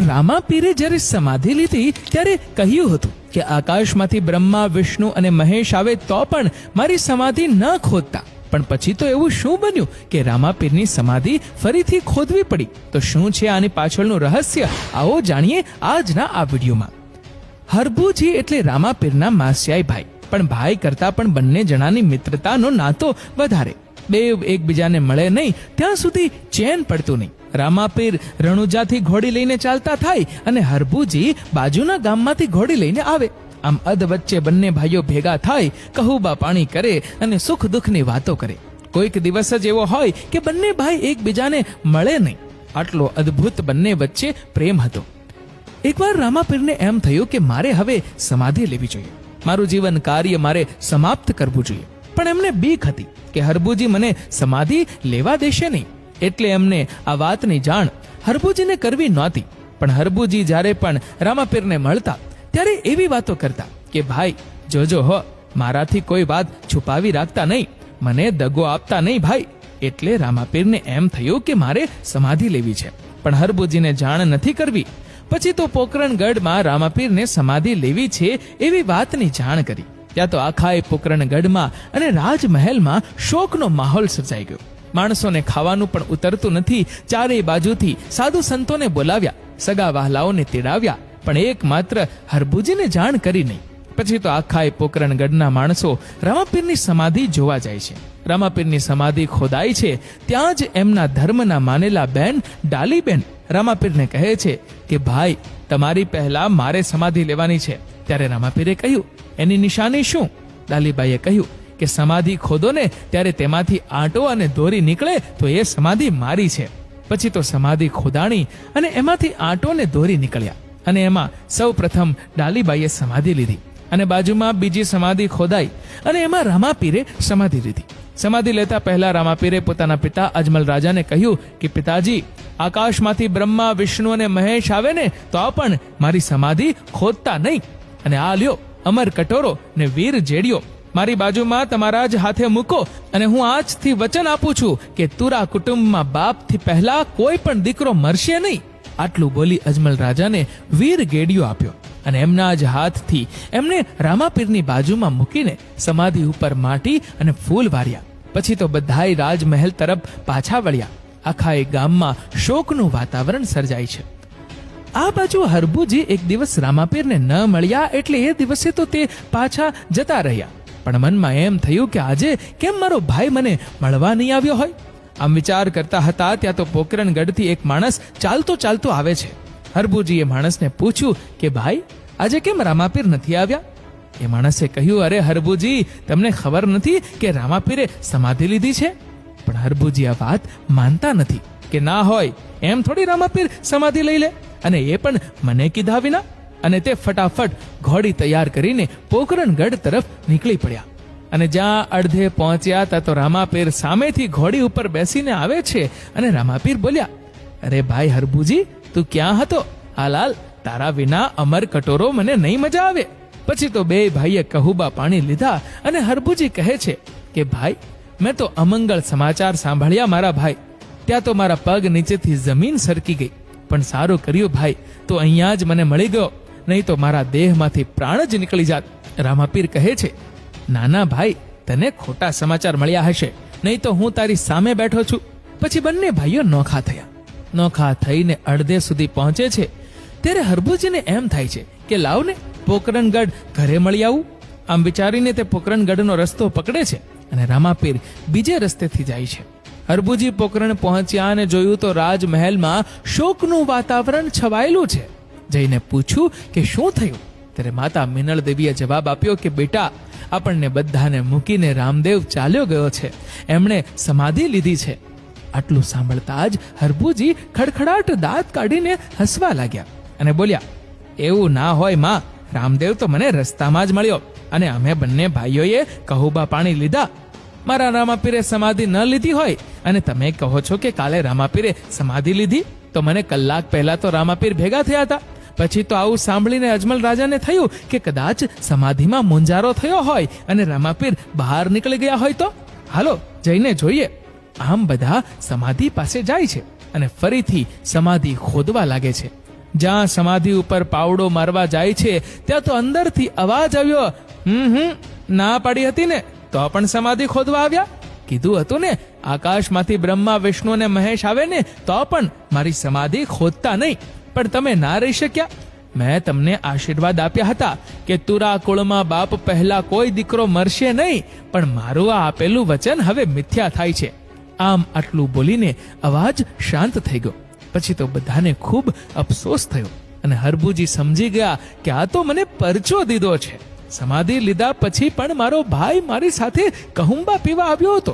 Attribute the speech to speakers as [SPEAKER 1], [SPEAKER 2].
[SPEAKER 1] રામાપીરે જ્યારે સમાધિ લીધી ત્યારે કહ્યું હતું કે આકાશમાંથી બ્રહ્મા, વિષ્ણુ અને મહેશ આવે તો પણ મારી સમાધિ ન ખોદતા. પણ પછી તો એવું શું બન્યું કે રામાપીરની સમાધિ ફરીથી ખોદવી પડી? તો શું છે આની પાછળનું રહસ્ય? આવો જાણીએ આજના આ વિડીયોમાં. હરભુજી એટલે રામાપીરના માસ્યાઈ ભાઈ, પણ ભાઈ કરતા પણ બંને જણાની મિત્રતાનો નાતો વધારે. બેવ એકબીજાને મળે નહીં ત્યાં સુધી ચેન પડતું નહીં. રામાપીર રણુજાથી ઘોડી લઈને ચાલતા થાય અને હરભુજી બાજુના ગામમાંથી ઘોડી લઈને આવે. આમ અધ વચ્ચે બંને ભાઈઓ ભેગા થાય, કહુબા પાણી કરે અને સુખ દુઃખની વાતો કરે. કોઈક દિવસ જ એવો હોય કે બંને ભાઈ એકબીજાને મળે નહીં. આટલો અદ્ભુત બંને વચ્ચે પ્રેમ હતો. એકવાર રામાપીરને એમ થયું કે મારે હવે સમાધિ લેવી જોઈએ, મારું જીવન કાર્ય મારે સમાપ્ત કરવું જોઈએ. પણ એમને બીક હતી કે હરભુજી મને સમાધિ લેવા દેશે નહીં. એટલે એમને આ વાતની જાણ હરભુજીને કરવી નહોતી. પણ હરભુજી જ્યારે પણ રામાપીરને મળતા ત્યારે એવી વાતો કરતા કે ભાઈ જોજો હો, મારાથી કોઈ વાત છુપાવી રાખતા નહીં, મને દગો આપતા નહીં ભાઈ. એટલે રામાપીરને એમ થયું કે મારે સમાધિ લેવી છે, પણ હરભુજીને જાણ નથી કરવી. પછી તો પોકરણગઢમાં રામાપીરને સમાધિ લેવી છે એવી વાતની જાણ કરી. ત્યાં તો આખા પોકરણગઢમાં અને રાજમહેલમાં શોકનો માહોલ સર્જાઈ ગયો. માણસોને ખાવાનું પણ ઉતરતું નથી. ચારેય બાજુથી સાધુ સંતોને બોલાવ્યા, સગા વહાલાઓને તેડાવ્યા, પણ એકમાત્ર હરભુજીને જાણ કરી નહીં. પછી તો આખા પોકરણગઢના માણસો રામાપીરની સમાધિ જોવા જાય છે. રામાપીરની સમાધિ ખોદાય છે ત્યાં જ એમના ધર્મના માનેલા બેન ડાલીબેન રામાપીરને કહે છે કે ભાઈ તમારી પહેલા મારે સમાધિ લેવાની છે. ત્યારે રામાપીરે કહ્યું, એની નિશાની શું? ડાલીબાઈએ કહ્યું કે સમાધિ ખોદો ને ત્યારે તેમાંથી આંટો અને દોરી નીકળે તો એ સમાધિ મારી છે. પછી તો સમાધિ ખોદાણી અને એમાંથી આંટો ને દોરી નીકળ્યા અને એમાં સૌ પ્રથમ ડાલીબાઈએ સમાધિ લીધી અને બાજુમાં બીજી સમાધિ ખોદાઈ અને એમાં રામાપીરે સમાધિ લીધી. સમાધિ લેતા પહેલા રામાપીરે પોતાના પિતા અજમલ રાજાને કહ્યું કે પિતાજી, આકાશમાંથી બ્રહ્મા, વિષ્ણુ અને મહેશ આવે ને તો પણ મારી સમાધિ ખોદતા નહીં. અને આ લ્યો અમર કટોરો ને વીર જેડિયો મારી બાજુમાં તમારા જ હાથે મૂકો અને હું આજથી વચન આપું છું કે તુરા કુટુંબમાં બાપથી પહેલા કોઈ પણ દીકરો મરશે નહીં. આટલું બોલી અજમલ રાજાને વીર ગેડિયો આપ્યો અને એમના જ હાથથી એમને રામાપીરની બાજુમાં મૂકીને સમાધિ ઉપર માટી અને ફૂલ વાર્યા. પછી તો બધાય રાજમહેલ તરફ પાછા વળ્યા. આખા એ ગામમાં શોકનું વાતાવરણ સર્જાય છે. આ બાજુ હરભુજી એક દિવસ રામાપીરને ન મળ્યા એટલે એ દિવસે તો તે પાછા જતા રહ્યા. પણ મનમાં એમ થયું કે આજે કેમ મારો ભાઈ મને મળવા નહીં આવ્યો હોય? આમ વિચાર કરતા હતા ત્યાં તો પોકરણગઢથી એક માણસ ચાલતો ચાલતો આવે છે. હરભુજીએ માણસને પૂછ્યું કે ભાઈ આજે કેમ રામાપીર નથી આવ્યા? એ માણસે કહ્યું, અરે હરભુજી, તમને ખબર નથી કે રામાપીરે સમાધિ લીધી છે? પણ હરભુજી આ વાત માનતા નથી કે ના હોય, એમ થોડી રામાપીર સમાધિ લઈ લે, અને એ પણ મને કીધા વિના. અને તે ફટાફટ ઘોડી તૈયાર કરીને પોકરણગઢ તરફ નીકળી પડ્યા. અને જ્યાં અડધે પહોંચ્યા ત્યાં તો રામાપીર સામેથી ઘોડી ઉપર બેસીને આવે છે. અને રામાપીર બોલ્યા, અરે ભાઈ હરભુજી, તું ક્યાં હતો? હાલાલ, તારા વિના અમર કટોરો મને નહીં મજા આવે. પછી તો બે ભાઈએ કહુબા પાણી લીધા અને હરભુજી કહે છે કે ભાઈ, મેં તો અમંગળ સમાચાર સાંભળ્યા મારા ભાઈ. ત્યાં તો મારા પગ નીચેથી જમીન સરકી ગઈ. પણ સારું કર્યું ભાઈ, તો અહીંયા જ મને મળી ગયો, નહીં તો મારા દેહમાંથી પ્રાણ જ નીકળી જાત. રામાપીર કહે છે, નાના ભાઈ, તને ખોટા સમાચાર મળ્યા હશે, નહીં તો હું તારી સામે બેઠો છું. પછી બંને ભાઈઓ નોખા થયા. નોખા થઈને અડધે સુધી પહોંચે છે ત્યારે હરભુજીને એમ થાય છે કે લાવને પોકરણગઢ ઘરે મળી આવું. આમ વિચારીને તે પોકરણગઢનો રસ્તો પકડે છે અને રામાપીર બીજે રસ્તેથી જાય છે. હરભુજી પોકરણ પહોંચ્યા અને જોયું તો રાજમહેલમાં શોકનું વાતાવરણ છવાયેલું છે. જઈને પૂછ્યું કે શું થયું? ત્યારે માતા મિનળ દેવીએ જવાબ આપ્યો કે બેટા, આપણને બધાને મૂકીને રામદેવ ચાલ્યો ગયો છે, એમણે સમાધિ લીધી છે. આટલું સાંભળતા જ હરભુજી ખડખડાટ દાંત કાઢીને હસવા લાગ્યા અને બોલ્યા, એવું ના હોય માં, રામદેવ તો મને રસ્તામાં જ મળ્યો અને અમે બંને ભાઈઓએ કહુબા પાણી લીધા. મારા રામાપીરે સમાધિ ન લીધી હોય અને તમે કહો છો કે કાલે રામાપીરે સમાધિ લીધી, તો મને કલાક પહેલા તો રામાપીર ભેગા થયા હતા. પછી તો આવું સાંભળીને અજમલ રાજાને થયું કે કદાચ સમાધિમાં મુંજારો થયો હોય અને રામાપીર બહાર નીકળી ગયા હોય તો હાલો જઈને જોઈએ. આમ બધા સમાધિ પાસે જાય છે અને ફરીથી સમાધિ ખોદવા લાગે છે. જ્યાં સમાધિ ઉપર પાવડો મારવા જાય છે ત્યાં તો અંદરથી અવાજ આવ્યો, ના પાડી હતી ને તો પણ સમાધિ ખોદવા આવ્યા. કીધું હતું ને આકાશમાંથી બ્રહ્મા વિષ્ણુ અને મહેશ આવે ને તો પણ મારી સમાધિ ખોદતા નહીં, પણ તમે ના રહી શક્યા. મેં તમને આશીર્વાદ આપ્યા હતા કે તુરા કુળમાં બાપ પહેલા કોઈ દીકરો મરશે નહીં, પણ મારું આ આપેલું વચન હવે મિથ્યા થાય છે. આમ આટલું બોલીને અવાજ શાંત થઈ ગયો. પછી તો બધાને ખૂબ અફસોસ થયો અને હરભુજી સમજી ગયા કે આ તો મને પરચો દીધો છે. સમાધિ લીધા પછી પણ મારો ભાઈ મારી સાથે કહુંબા પીવા આવ્યો હતો,